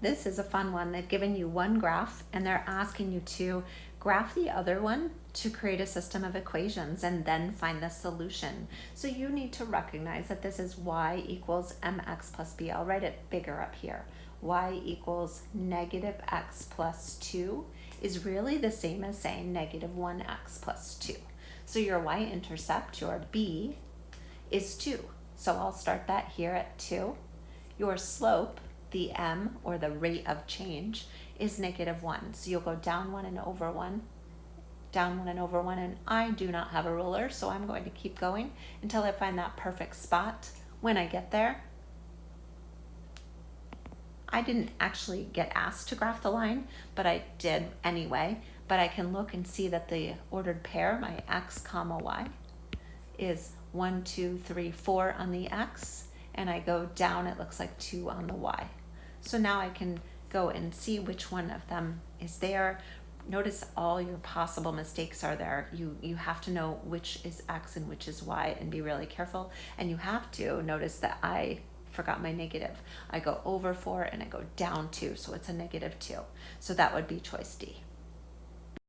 This is a fun one. They've given you one graph and they're asking you to graph the other one to create a system of equations and then find the solution. So you need to recognize that this is y equals mx plus b. I'll write it bigger up here. Y equals negative x plus 2 is really the same as saying negative 1x plus 2. So your y-intercept, your b, is 2. So I'll start that here at 2. Your slope, the m, or the rate of change, is negative 1. So you'll go down 1 and over 1, down 1 and over 1, and I do not have a ruler, so I'm going to keep going until I find that perfect spot. When I get there, I didn't actually get asked to graph the line, but I did anyway. But I can look and see that the ordered pair, my x comma y, is 1, 2, 3, 4 on the x, and I go down, it looks like 2 on the y. So now I can go and see which one of them is there. Notice all your possible mistakes are there. You have to know which is x and which is y and be really careful. And you have to notice that I forgot my negative. I go over 4 and I go down 2, so it's a negative 2. So that would be choice D.